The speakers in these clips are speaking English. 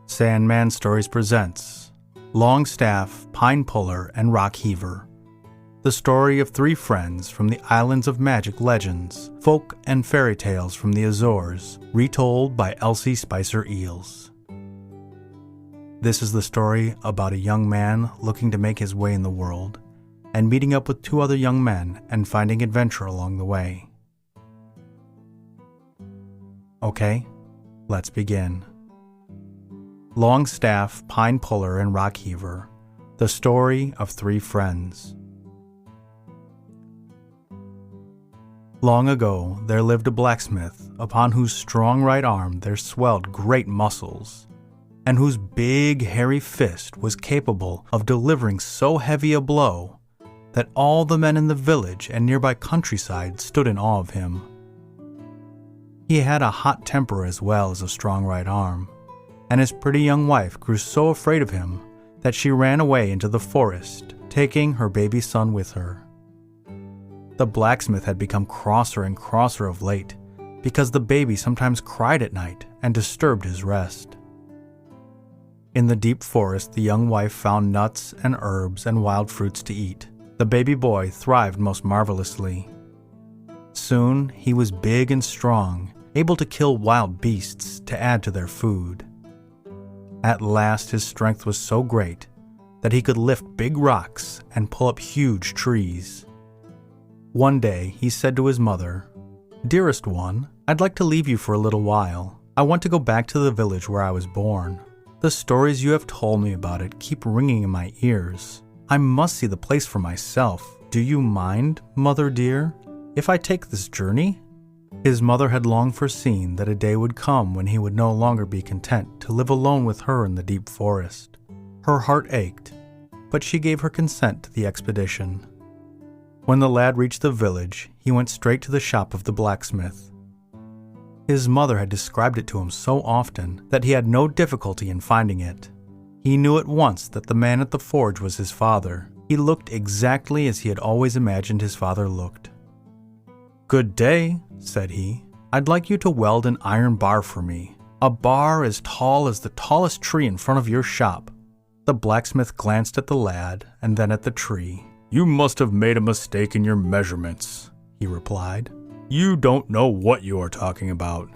Sandman Stories presents Longstaff, Pinepuller, and Rockheaver, the story of three friends from the islands of magic legends, folk and fairy tales from the Azores, retold by Elsie Spicer Eells. This is the story about a young man looking to make his way in the world, and meeting up with two other young men and finding adventure along the way. Okay, let's begin. Longstaff, Pinepuller, and Rockheaver, the story of three friends. Long ago, there lived a blacksmith upon whose strong right arm there swelled great muscles, and whose big, hairy fist was capable of delivering so heavy a blow that all the men in the village and nearby countryside stood in awe of him. He had a hot temper as well as a strong right arm, and his pretty young wife grew so afraid of him that she ran away into the forest, taking her baby son with her. The blacksmith had become crosser and crosser of late, because the baby sometimes cried at night and disturbed his rest. In the deep forest, the young wife found nuts and herbs and wild fruits to eat. The baby boy thrived most marvelously. Soon he was big and strong, able to kill wild beasts to add to their food. At last his strength was so great that he could lift big rocks and pull up huge trees. One day he said to his mother, "Dearest one, I'd like to leave you for a little while. I want to go back to the village where I was born. The stories you have told me about it keep ringing in my ears. I must see the place for myself. Do you mind, mother dear, if I take this journey?" His mother had long foreseen that a day would come when he would no longer be content to live alone with her in the deep forest. Her heart ached, but she gave her consent to the expedition. When the lad reached the village, he went straight to the shop of the blacksmith. His mother had described it to him so often that he had no difficulty in finding it. He knew at once that the man at the forge was his father. He looked exactly as he had always imagined his father looked. "Good day," said he. "I'd like you to weld an iron bar for me, a bar as tall as the tallest tree in front of your shop." The blacksmith glanced at the lad and then at the tree. "You must have made a mistake in your measurements," he replied. "You don't know what you are talking about."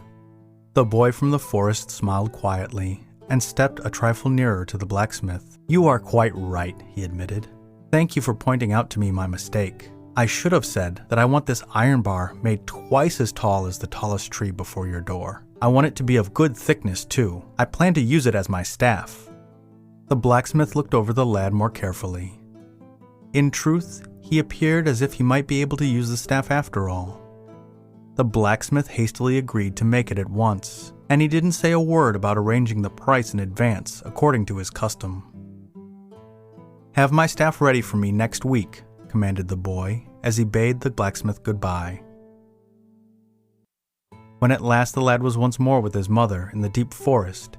The boy from the forest smiled quietly and stepped a trifle nearer to the blacksmith. "You are quite right," he admitted. "Thank you for pointing out to me my mistake. I should have said that I want this iron bar made twice as tall as the tallest tree before your door. I want it to be of good thickness, too. I plan to use it as my staff." The blacksmith looked over the lad more carefully. In truth, he appeared as if he might be able to use the staff after all. The blacksmith hastily agreed to make it at once, and he didn't say a word about arranging the price in advance according to his custom. "Have my staff ready for me next week," commanded the boy as he bade the blacksmith goodbye. When at last the lad was once more with his mother in the deep forest,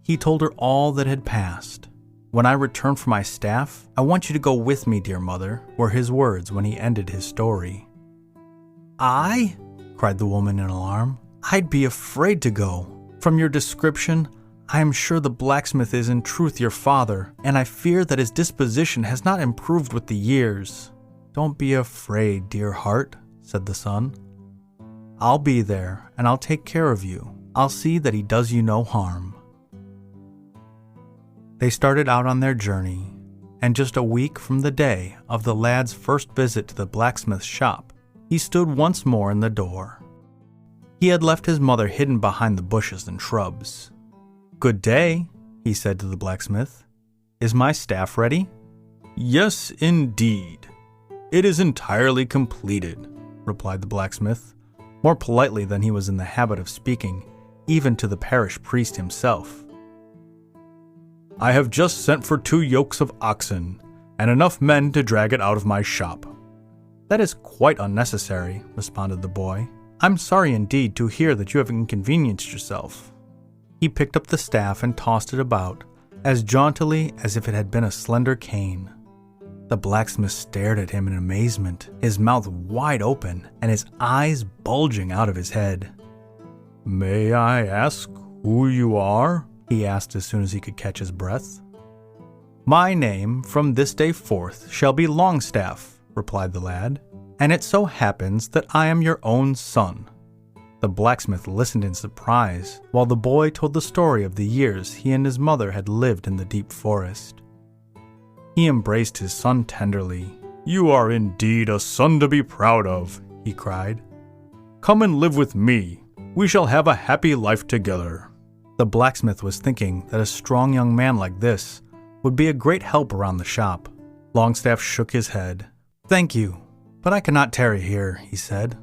he told her all that had passed. "When I return for my staff, I want you to go with me, dear mother," were his words when he ended his story. "I?" cried the woman in alarm. "I'd be afraid to go. From your description, I am sure the blacksmith is in truth your father, and I fear that his disposition has not improved with the years." "Don't be afraid, dear heart," said the son. "I'll be there, and I'll take care of you. I'll see that he does you no harm." They started out on their journey, and just a week from the day of the lad's first visit to the blacksmith's shop, he stood once more in the door. He had left his mother hidden behind the bushes and shrubs. "Good day," he said to the blacksmith. "Is my staff ready?" "Yes, indeed. It is entirely completed," replied the blacksmith, more politely than he was in the habit of speaking, even to the parish priest himself. "I have just sent for 2 yokes of oxen, and enough men to drag it out of my shop." "That is quite unnecessary," responded the boy. "I'm sorry indeed to hear that you have inconvenienced yourself." He picked up the staff and tossed it about, as jauntily as if it had been a slender cane. The blacksmith stared at him in amazement, his mouth wide open and his eyes bulging out of his head. "May I ask who you are?" he asked as soon as he could catch his breath. "My name from this day forth shall be Longstaff," replied the lad, "and it so happens that I am your own son." The blacksmith listened in surprise, while the boy told the story of the years he and his mother had lived in the deep forest. He embraced his son tenderly. "You are indeed a son to be proud of," he cried. "Come and live with me. We shall have a happy life together." The blacksmith was thinking that a strong young man like this would be a great help around the shop. Longstaff shook his head. "Thank you, but I cannot tarry here," he said.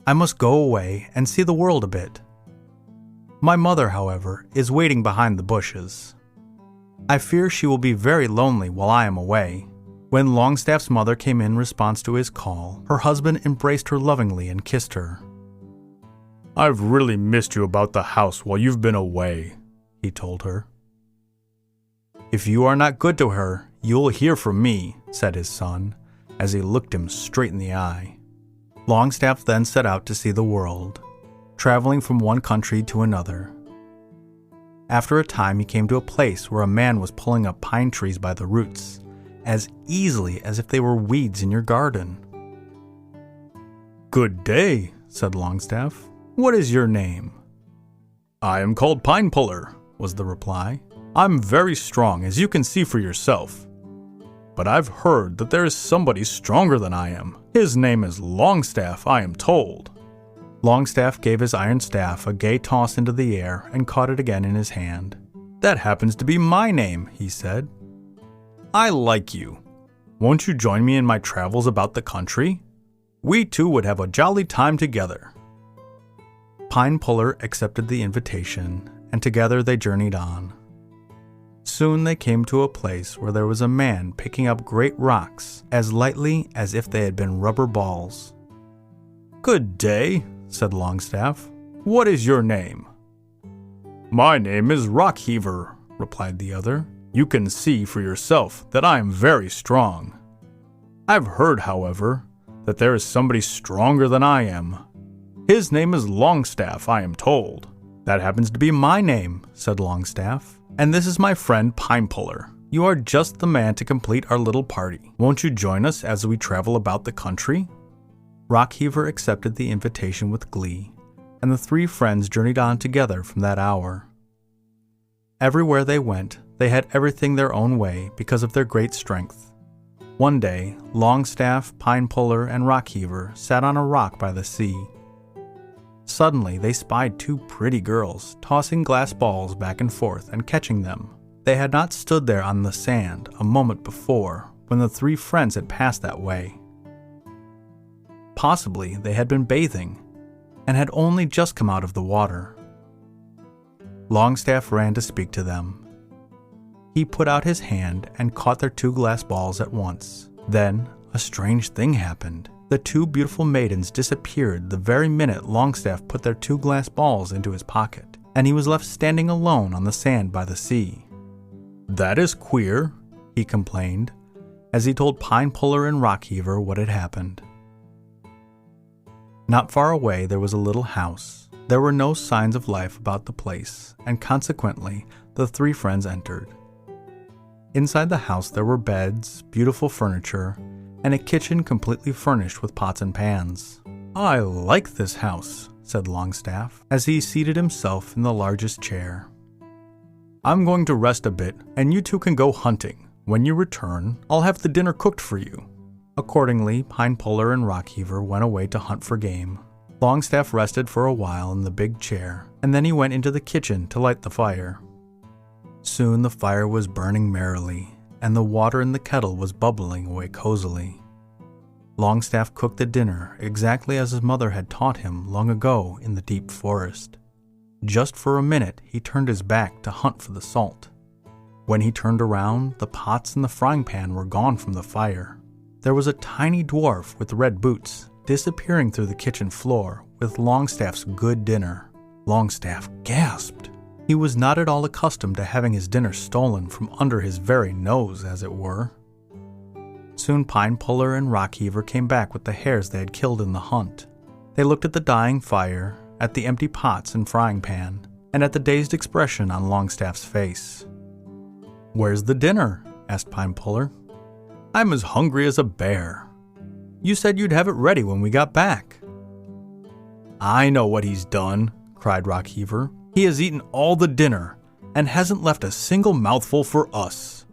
"I must go away and see the world a bit. My mother, however, is waiting behind the bushes. I fear she will be very lonely while I am away." When Longstaff's mother came in response to his call, her husband embraced her lovingly and kissed her. "I've really missed you about the house while you've been away," he told her. "If you are not good to her, you'll hear from me," said his son, as he looked him straight in the eye. Longstaff then set out to see the world, traveling from one country to another. After a time, he came to a place where a man was pulling up pine trees by the roots, as easily as if they were weeds in your garden. "Good day," said Longstaff. "What is your name?" "I am called Pinepuller," was the reply. "I'm very strong, as you can see for yourself. But I've heard that there is somebody stronger than I am. His name is Longstaff, I am told." Longstaff gave his iron staff a gay toss into the air and caught it again in his hand. "That happens to be my name," he said. "I like you. Won't you join me in my travels about the country? We two would have a jolly time together." Pinepuller accepted the invitation, and together they journeyed on. Soon they came to a place where there was a man picking up great rocks as lightly as if they had been rubber balls. "Good day," said Longstaff. "What is your name?" "My name is Rockheaver," replied the other. "You can see for yourself that I am very strong. I've heard, however, that there is somebody stronger than I am. His name is Longstaff, I am told." "That happens to be my name," said Longstaff. "And this is my friend Pinepuller. You are just the man to complete our little party. Won't you join us as we travel about the country?" Rockheaver accepted the invitation with glee, and the three friends journeyed on together from that hour. Everywhere they went, they had everything their own way because of their great strength. One day, Longstaff, Pinepuller, and Rockheaver sat on a rock by the sea. Suddenly, they spied two pretty girls tossing glass balls back and forth and catching them. They had not stood there on the sand a moment before when the three friends had passed that way. Possibly they had been bathing and had only just come out of the water. Longstaff ran to speak to them. He put out his hand and caught their two glass balls at once. Then a strange thing happened. The two beautiful maidens disappeared the very minute Longstaff put their two glass balls into his pocket, and he was left standing alone on the sand by the sea. "That is queer," he complained, as he told Pinepuller and Rockheaver what had happened. Not far away there was a little house. There were no signs of life about the place, and consequently the three friends entered. Inside the house there were beds, beautiful furniture, and a kitchen completely furnished with pots and pans. "I like this house," said Longstaff, as he seated himself in the largest chair. "I'm going to rest a bit, and you two can go hunting. When you return, I'll have the dinner cooked for you." Accordingly, Pinepuller and Rockheaver went away to hunt for game. Longstaff rested for a while in the big chair, and then he went into the kitchen to light the fire. Soon the fire was burning merrily, and the water in the kettle was bubbling away cozily. Longstaff cooked the dinner exactly as his mother had taught him long ago in the deep forest. Just for a minute he turned his back to hunt for the salt. When he turned around, the pots and the frying pan were gone from the fire. There was a tiny dwarf with red boots disappearing through the kitchen floor with Longstaff's good dinner. Longstaff gasped. He was not at all accustomed to having his dinner stolen from under his very nose, as it were. Soon Pinepuller and Rockheaver came back with the hares they had killed in the hunt. They looked at the dying fire, at the empty pots and frying pan, and at the dazed expression on Longstaff's face. "Where's the dinner?" asked Pinepuller. "I'm as hungry as a bear. You said you'd have it ready when we got back." "I know what he's done," cried Rockheaver. "He has eaten all the dinner and hasn't left a single mouthful for us."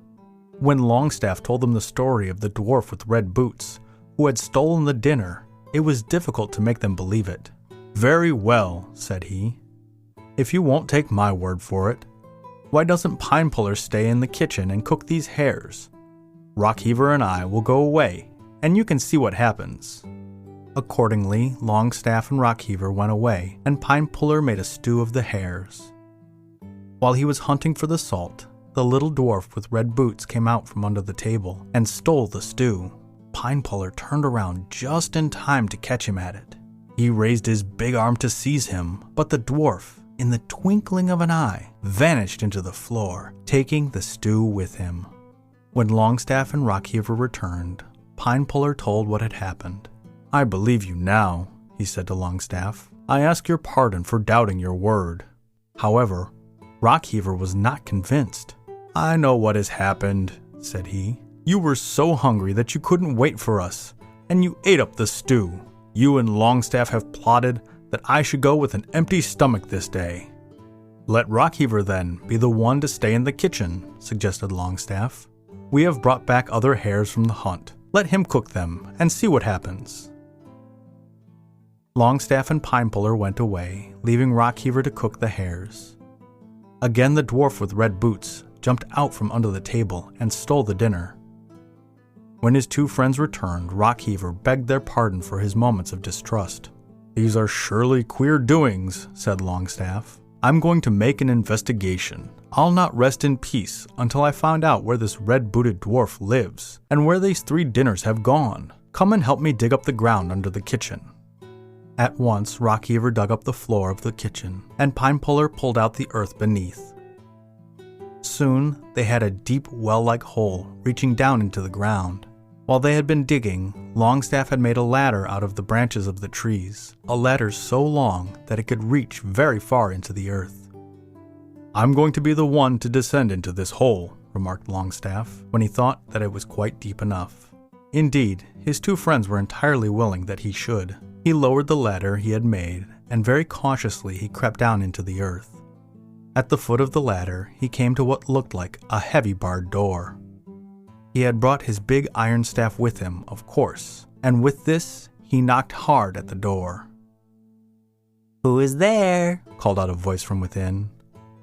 When Longstaff told them the story of the dwarf with red boots who had stolen the dinner, it was difficult to make them believe it. "Very well," said he. "If you won't take my word for it, why doesn't Pinepuller stay in the kitchen and cook these hares? Rockheaver and I will go away, and you can see what happens." Accordingly, Longstaff and Rockheaver went away, and Pinepuller made a stew of the hares. While he was hunting for the salt, the little dwarf with red boots came out from under the table and stole the stew. Pinepuller turned around just in time to catch him at it. He raised his big arm to seize him, but the dwarf, in the twinkling of an eye, vanished into the floor, taking the stew with him. When Longstaff and Rockheaver returned, Pinepuller told what had happened. "I believe you now," he said to Longstaff. "I ask your pardon for doubting your word." However, Rockheaver was not convinced. "I know what has happened," said he. "You were so hungry that you couldn't wait for us, and you ate up the stew. You and Longstaff have plotted that I should go with an empty stomach this day." "Let Rockheaver, then, be the one to stay in the kitchen," suggested Longstaff. "We have brought back other hares from the hunt. Let him cook them, and see what happens." Longstaff and Pinepuller went away, leaving Rockheaver to cook the hares. Again the dwarf with red boots jumped out from under the table and stole the dinner. When his two friends returned, Rockheaver begged their pardon for his moments of distrust. "These are surely queer doings," said Longstaff. "I'm going to make an investigation. I'll not rest in peace until I find out where this red-booted dwarf lives and where these 3 dinners have gone. Come and help me dig up the ground under the kitchen." At once, Rockheaver dug up the floor of the kitchen, and Pinepuller pulled out the earth beneath. Soon, they had a deep well-like hole reaching down into the ground. While they had been digging, Longstaff had made a ladder out of the branches of the trees, a ladder so long that it could reach very far into the earth. "I'm going to be the one to descend into this hole," remarked Longstaff, when he thought that it was quite deep enough. Indeed, his two friends were entirely willing that he should. He lowered the ladder he had made, and very cautiously he crept down into the earth. At the foot of the ladder, he came to what looked like a heavy barred door. He had brought his big iron staff with him, of course, and with this, he knocked hard at the door. "Who is there?" called out a voice from within.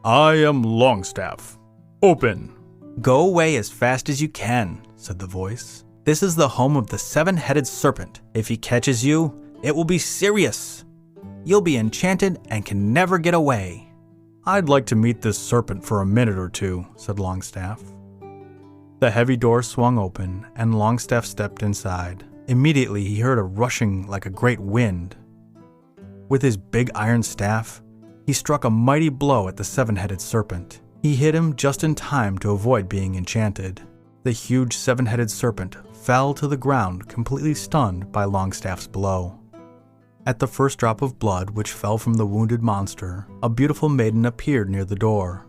"I am Longstaff. Open." "Go away as fast as you can," said the voice. "This is the home of the 7-headed serpent. If he catches you, it will be serious. You'll be enchanted and can never get away." "I'd like to meet this serpent for a minute or two," said Longstaff. The heavy door swung open, and Longstaff stepped inside. Immediately he heard a rushing like a great wind. With his big iron staff, he struck a mighty blow at the 7-headed serpent. He hit him just in time to avoid being enchanted. The huge 7-headed serpent fell to the ground, completely stunned by Longstaff's blow. At the first drop of blood which fell from the wounded monster, a beautiful maiden appeared near the door.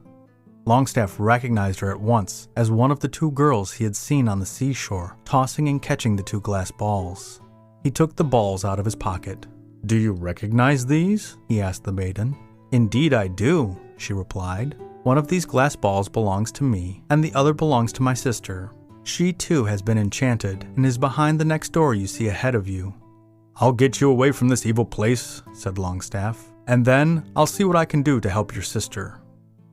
Longstaff recognized her at once as one of the 2 girls he had seen on the seashore, tossing and catching the 2 glass balls. He took the balls out of his pocket. "Do you recognize these?" he asked the maiden. "Indeed I do," she replied. "One of these glass balls belongs to me, and the other belongs to my sister. She too has been enchanted, and is behind the next door you see ahead of you." "I'll get you away from this evil place," said Longstaff, "and then I'll see what I can do to help your sister."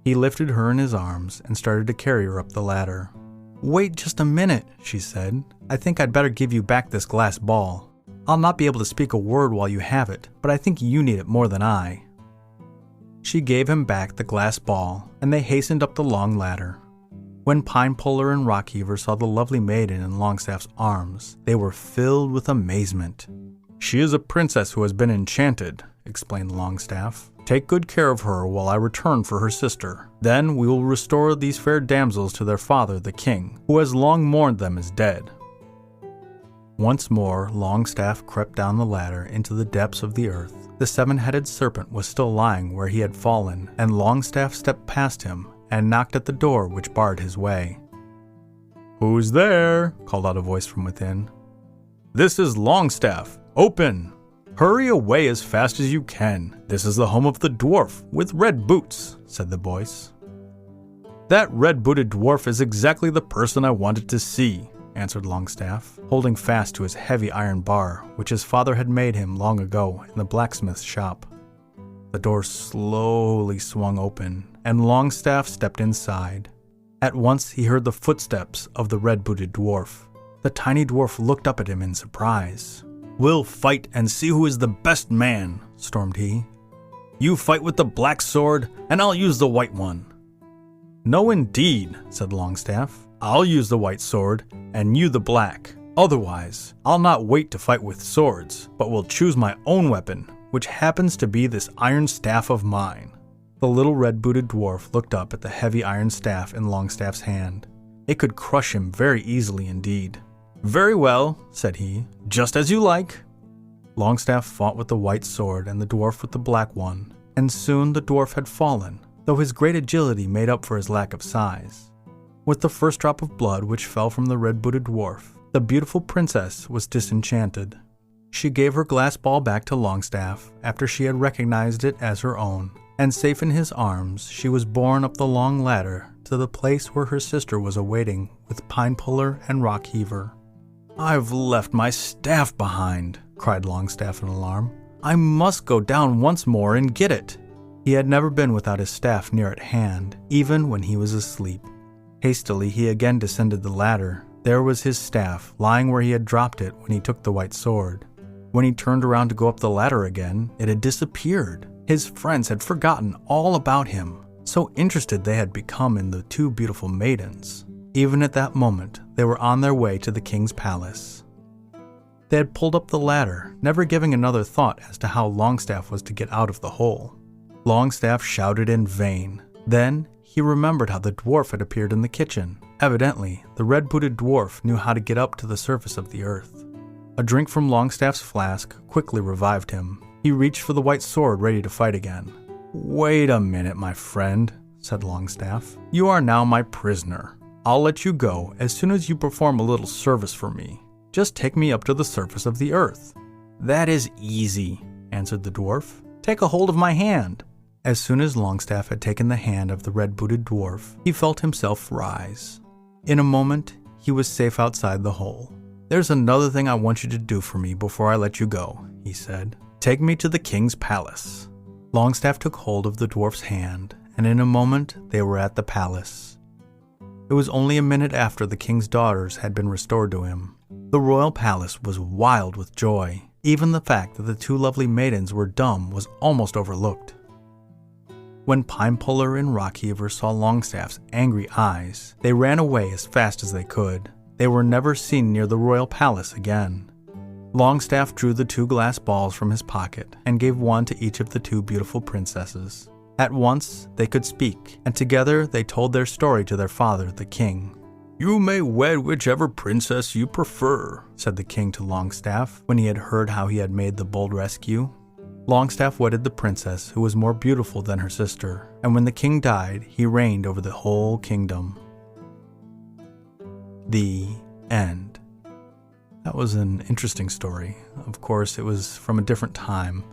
He lifted her in his arms and started to carry her up the ladder. "Wait just a minute," she said. "I think I'd better give you back this glass ball. I'll not be able to speak a word while you have it, but I think you need it more than I." She gave him back the glass ball, and they hastened up the long ladder. When Pinepuller and Rockheaver saw the lovely maiden in Longstaff's arms, they were filled with amazement. "She is a princess who has been enchanted," explained Longstaff. "Take good care of her while I return for her sister. Then we will restore these fair damsels to their father, the king, who has long mourned them as dead." Once more, Longstaff crept down the ladder into the depths of the earth. The seven-headed serpent was still lying where he had fallen, and Longstaff stepped past him and knocked at the door which barred his way. "Who's there?" called out a voice from within. "This is Longstaff. Open! Hurry away as fast as you can. This is the home of the dwarf with red boots," said the voice. "That red-booted dwarf is exactly the person I wanted to see," answered Longstaff, holding fast to his heavy iron bar, which his father had made him long ago in the blacksmith's shop. The door slowly swung open, and Longstaff stepped inside. At once he heard the footsteps of the red-booted dwarf. The tiny dwarf looked up at him in surprise. "We'll fight and see who is the best man," stormed he. "You fight with the black sword, and I'll use the white one." "No indeed," said Longstaff. "I'll use the white sword, and you the black. Otherwise, I'll not wait to fight with swords, but will choose my own weapon, which happens to be this iron staff of mine." The little red-booted dwarf looked up at the heavy iron staff in Longstaff's hand. It could crush him very easily indeed. "Very well," said he, "just as you like." Longstaff fought with the white sword and the dwarf with the black one, and soon the dwarf had fallen, though his great agility made up for his lack of size. With the first drop of blood which fell from the red-booted dwarf, the beautiful princess was disenchanted. She gave her glass ball back to Longstaff after she had recognized it as her own, and safe in his arms, she was borne up the long ladder to the place where her sister was awaiting with Pinepuller and Rockheaver. "I've left my staff behind," cried Longstaff in alarm. "I must go down once more and get it." He had never been without his staff near at hand, even when he was asleep. Hastily he again descended the ladder. There was his staff, lying where he had dropped it when he took the white sword. When he turned around to go up the ladder again, it had disappeared. His friends had forgotten all about him. So interested they had become in the two beautiful maidens. Even at that moment, they were on their way to the king's palace. They had pulled up the ladder, never giving another thought as to how Longstaff was to get out of the hole. Longstaff shouted in vain. Then he remembered how the dwarf had appeared in the kitchen. Evidently, the red-booted dwarf knew how to get up to the surface of the earth. A drink from Longstaff's flask quickly revived him. He reached for the white sword, ready to fight again. "Wait a minute, my friend," said Longstaff. "You are now my prisoner. I'll let you go as soon as you perform a little service for me. Just take me up to the surface of the earth." "That is easy," answered the dwarf. "Take a hold of my hand." As soon as Longstaff had taken the hand of the red-booted dwarf, he felt himself rise. In a moment, he was safe outside the hole. "There's another thing I want you to do for me before I let you go," he said. "Take me to the king's palace." Longstaff took hold of the dwarf's hand, and in a moment they were at the palace. It was only a minute after the king's daughters had been restored to him. The royal palace was wild with joy. Even the fact that the two lovely maidens were dumb was almost overlooked. When Pinepuller and Rockheaver saw Longstaff's angry eyes, they ran away as fast as they could. They were never seen near the royal palace again. Longstaff drew the two glass balls from his pocket and gave one to each of the two beautiful princesses. At once they could speak, and together they told their story to their father, the king. "You may wed whichever princess you prefer," said the king to Longstaff when he had heard how he had made the bold rescue. Longstaff wedded the princess who was more beautiful than her sister, and when the king died, he reigned over the whole kingdom. The end. That was an interesting story. Of course, it was from a different time,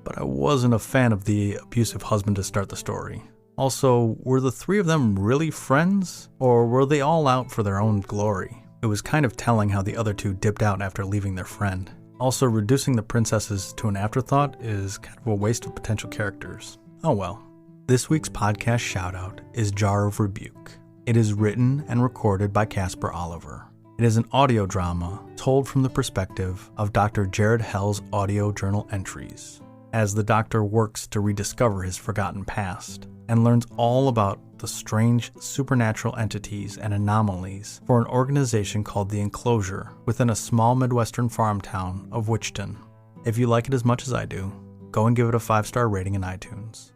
but I wasn't a fan of the abusive husband to start the story. Also, were the three of them really friends, or were they all out for their own glory? It was kind of telling how the other two dipped out after leaving their friend. Also, reducing the princesses to an afterthought is kind of a waste of potential characters. Oh well. This week's podcast shoutout is Jar of Rebuke. It is written and recorded by Casper Oliver. It is an audio drama told from the perspective of Dr. Jared Hell's audio journal entries, as the doctor works to rediscover his forgotten past and learns all about the strange supernatural entities and anomalies for an organization called The Enclosure within a small Midwestern farm town of Wichton. If you like it as much as I do, go and give it a 5-star rating in iTunes.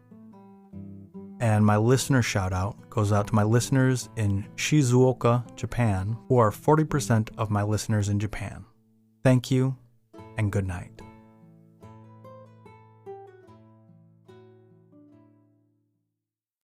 And my listener shout out goes out to my listeners in Shizuoka, Japan, who are 40% of my listeners in Japan. Thank you, and good night.